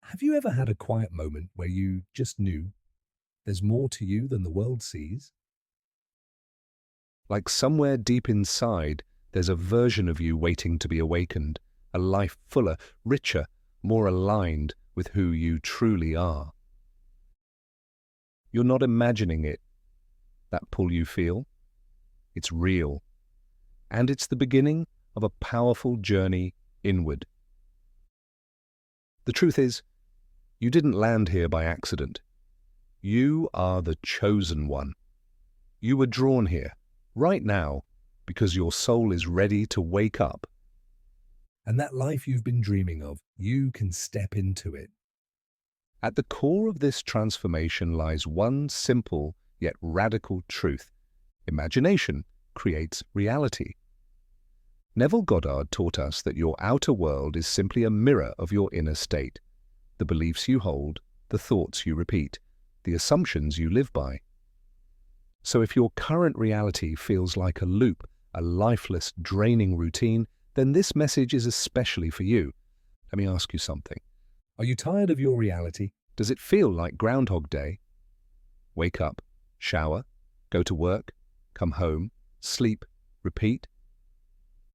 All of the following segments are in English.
Have you ever had a quiet moment where you just knew there's more to you than the world sees? Like somewhere deep inside, there's a version of you waiting to be awakened, a life fuller, richer, more aligned with who you truly are. You're not imagining it, that pull you feel. It's real, and it's the beginning of a powerful journey inward. The truth is, you didn't land here by accident. You are the chosen one. You were drawn here, right now, because your soul is ready to wake up. And that life you've been dreaming of, you can step into it. At the core of this transformation lies one simple yet radical truth. Imagination creates reality. Neville Goddard taught us that your outer world is simply a mirror of your inner state, the beliefs you hold, the thoughts you repeat, the assumptions you live by. So if your current reality feels like a loop, a lifeless, draining routine, then this message is especially for you. Let me ask you something. Are you tired of your reality? Does it feel like Groundhog Day? Wake up, shower, go to work, come home, sleep, repeat?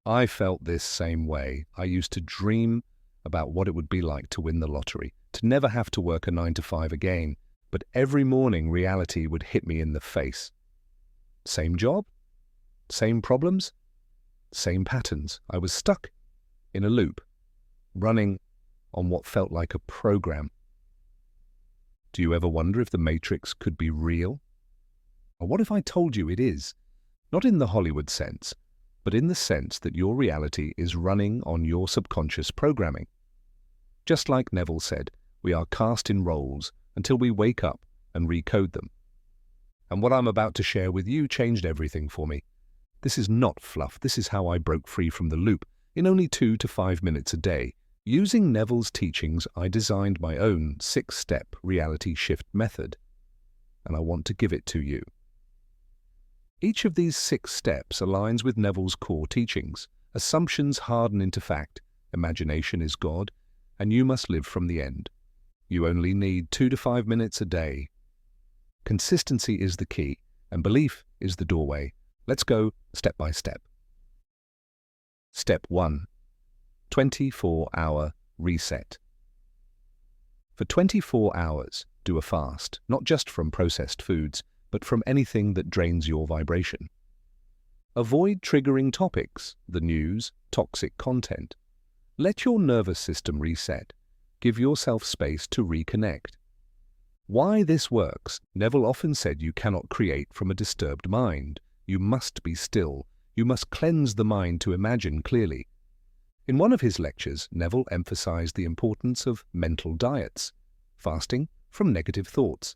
I felt this same way. I used to dream about what it would be like to win the lottery, to never have to work a 9 to 5 again, but every morning reality would hit me in the face. Same job, same problems, same patterns. I was stuck in a loop, running on what felt like a program. Do you ever wonder if the Matrix could be real? Or what if I told you it is? Not in the Hollywood sense, but in the sense that your reality is running on your subconscious programming. Just like Neville said, we are cast in roles until we wake up and recode them. And what I'm about to share with you changed everything for me. This is not fluff. This is how I broke free from the loop in only 2 to 5 minutes a day. Using Neville's teachings, I designed my own 6-step reality shift method, and I want to give it to you. Each of these 6 steps aligns with Neville's core teachings. Assumptions harden into fact, imagination is God, and you must live from the end. You only need 2 to 5 minutes a day. Consistency is the key, and belief is the doorway. Let's go step by step. Step 1. 24-hour reset. For 24 hours, do a fast, not just from processed foods, but from anything that drains your vibration. Avoid triggering topics, the news, toxic content. Let your nervous system reset. Give yourself space to reconnect. Why this works? Neville often said you cannot create from a disturbed mind. You must be still. You must cleanse the mind to imagine clearly. In one of his lectures, Neville emphasized the importance of mental diets, fasting from negative thoughts.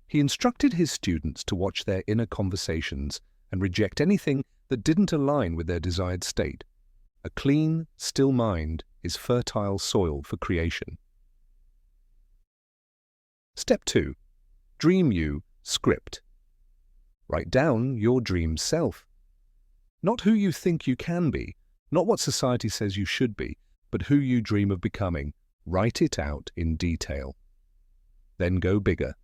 He instructed his students to watch their inner conversations and reject anything that didn't align with their desired state. A clean, still mind is fertile soil for creation. Step 2. Dream You script. Write down your dream self. Not who you think you can be, not what society says you should be, but who you dream of becoming. Write it out in detail. Then go bigger.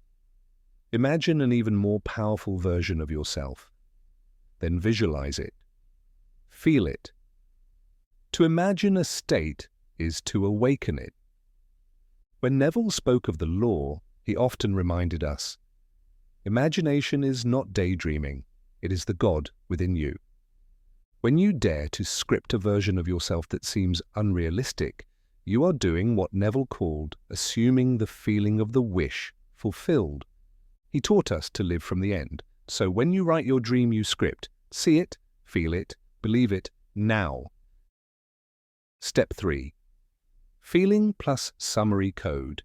Imagine an even more powerful version of yourself. Then visualize it. Feel it. To imagine a state is to awaken it. When Neville spoke of the law, he often reminded us, imagination is not daydreaming, it is the God within you. When you dare to script a version of yourself that seems unrealistic, you are doing what Neville called assuming the feeling of the wish fulfilled. He taught us to live from the end. So when you write your dream you script, see it, feel it, believe it, now. Step 3. Feeling plus summary code.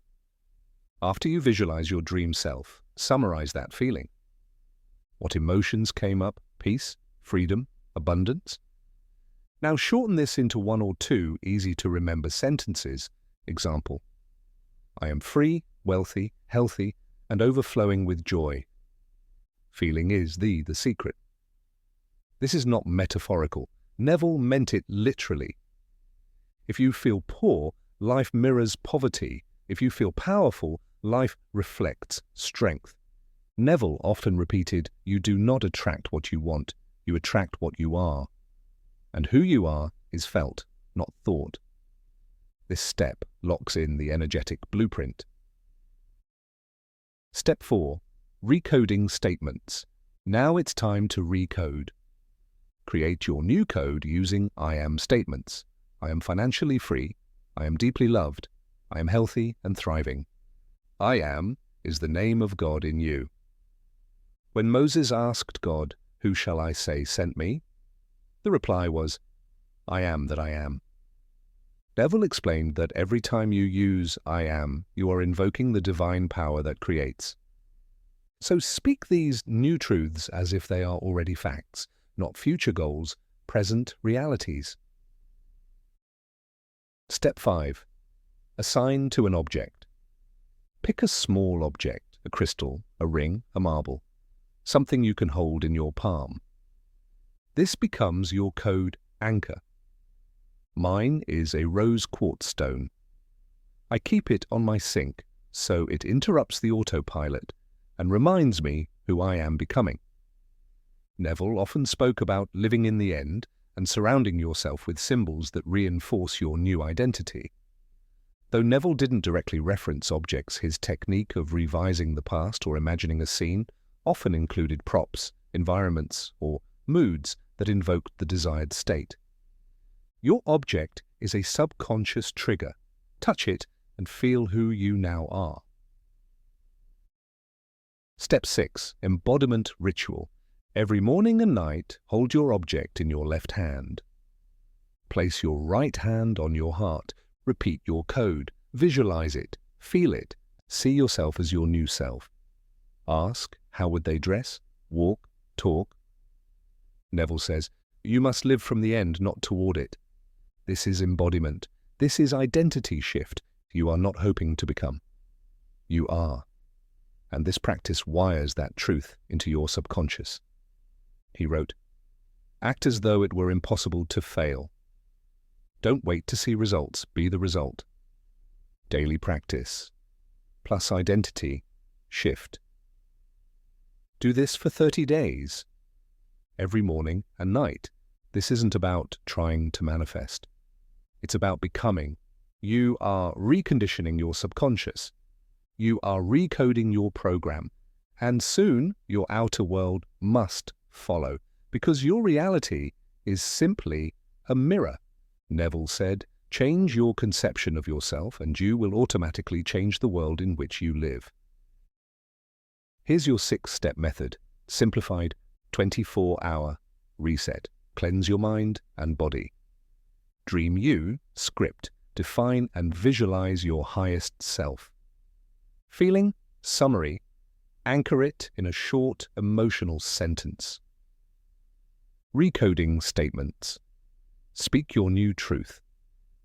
After you visualize your dream self, summarize that feeling. What emotions came up? Peace, freedom, abundance? Now shorten this into 1 or 2 easy-to-remember sentences. Example: I am free, wealthy, healthy, and overflowing with joy. Feeling is the secret. This is not metaphorical. Neville meant it literally. If you feel poor, life mirrors poverty. If you feel powerful, life reflects strength. Neville often repeated, "You do not attract what you want, you attract what you are." And who you are is felt, not thought. This step locks in the energetic blueprint. Step 4. Recoding statements. Now it's time to recode. Create your new code using I am statements. I am financially free. I am deeply loved. I am healthy and thriving. I am is the name of God in you. When Moses asked God, "Who shall I say sent me?" the reply was, "I am that I am." Neville explained that every time you use I am, you are invoking the divine power that creates. So speak these new truths as if they are already facts, not future goals, present realities. Step 5. Assign to an object. Pick a small object, a crystal, a ring, a marble, something you can hold in your palm. This becomes your code anchor. Mine is a rose quartz stone. I keep it on my sink so it interrupts the autopilot and reminds me who I am becoming. Neville often spoke about living in the end and surrounding yourself with symbols that reinforce your new identity. Though Neville didn't directly reference objects, his technique of revising the past or imagining a scene often included props, environments, or moods that invoked the desired state. Your object is a subconscious trigger. Touch it and feel who you now are. Step 6. Embodiment ritual. Every morning and night, hold your object in your left hand. Place your right hand on your heart. Repeat your code. Visualize it. Feel it. See yourself as your new self. Ask, how would they dress, walk, talk? Neville says, you must live from the end, not toward it. This is embodiment. This is identity shift. You are not hoping to become. You are. And this practice wires that truth into your subconscious. He wrote, act as though it were impossible to fail. Don't wait to see results, be the result. Daily practice, plus identity, shift. Do this for 30 days, every morning and night. This isn't about trying to manifest. It's about becoming. You are reconditioning your subconscious. You are recoding your program. And soon your outer world must follow, because your reality is simply a mirror. Neville said, change your conception of yourself and you will automatically change the world in which you live. Here's your 6-step method, simplified 24-hour reset. Cleanse your mind and body. Dream you, script, define and visualize your highest self. Feeling, summary, anchor it in a short emotional sentence. Recoding statements. Speak your new truth.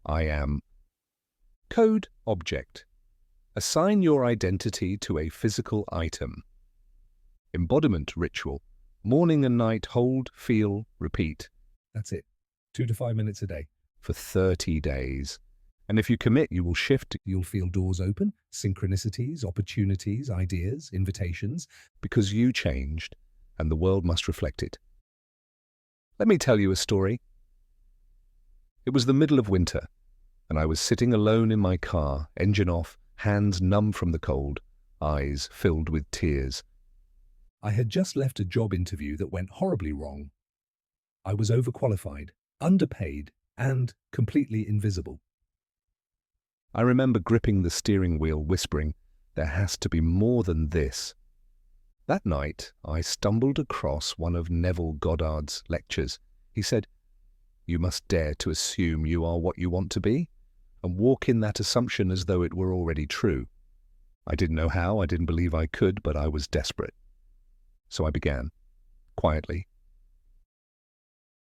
I am. Code object. Assign your identity to a physical item. Embodiment ritual. Morning and night, hold, feel, repeat. That's it. 2 to 5 minutes a day. For 30 days. And if you commit, you will shift. You'll feel doors open, synchronicities, opportunities, ideas, invitations. Because you changed, and the world must reflect it. Let me tell you a story. It was the middle of winter, and I was sitting alone in my car, engine off, hands numb from the cold, eyes filled with tears. I had just left a job interview that went horribly wrong. I was overqualified, underpaid, and completely invisible. I remember gripping the steering wheel, whispering, there has to be more than this. That night, I stumbled across one of Neville Goddard's lectures. He said, you must dare to assume you are what you want to be, and walk in that assumption as though it were already true. I didn't know how, I didn't believe I could, but I was desperate. So I began, quietly.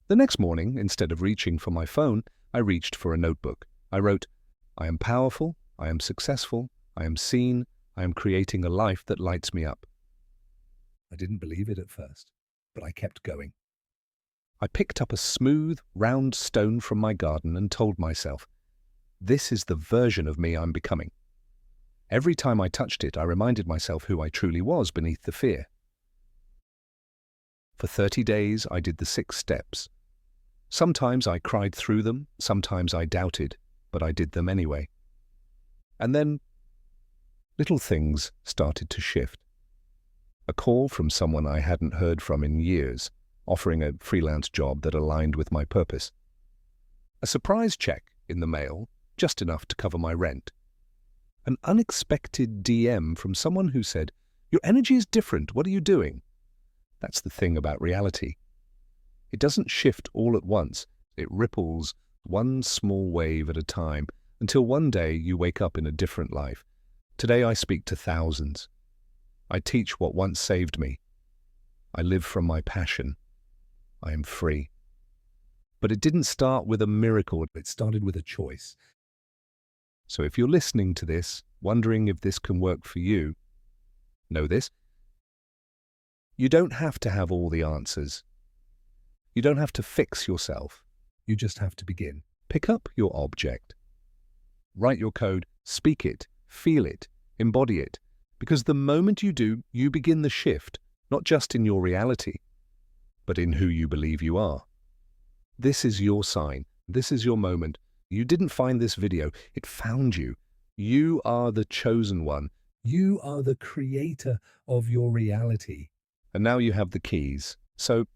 The next morning, instead of reaching for my phone, I reached for a notebook. I wrote, I am powerful, I am successful, I am seen, I am creating a life that lights me up. I didn't believe it at first, but I kept going. I picked up a smooth, round stone from my garden and told myself, this is the version of me I'm becoming. Every time I touched it, I reminded myself who I truly was beneath the fear. For 30 days, I did the 6 steps. Sometimes I cried through them, sometimes I doubted, but I did them anyway. And then, little things started to shift. A call from someone I hadn't heard from in years, offering a freelance job that aligned with my purpose. A surprise check in the mail, just enough to cover my rent. An unexpected DM from someone who said, "Your energy is different, what are you doing?" That's the thing about reality. It doesn't shift all at once. It ripples one small wave at a time until one day you wake up in a different life. Today I speak to thousands. I teach what once saved me. I live from my passion. I am free. But it didn't start with a miracle. It started with a choice. So if you're listening to this, wondering if this can work for you, know this. You don't have to have all the answers. You don't have to fix yourself. You just have to begin. Pick up your object. Write your code, speak it, feel it, embody it. Because the moment you do, you begin the shift, not just in your reality, but in who you believe you are. This is your sign. This is your moment. You didn't find this video. It found you. You are the chosen one. You are the creator of your reality. And now you have the keys. So,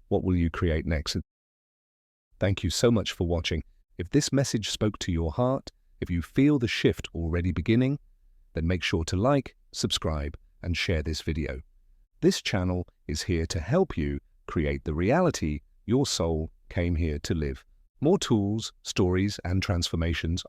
what will you create next? Thank you so much for watching. If this message spoke to your heart, if you feel the shift already beginning, then make sure to like, subscribe, and share this video. This channel is here to help you create the reality your soul came here to live. More tools, stories, and transformations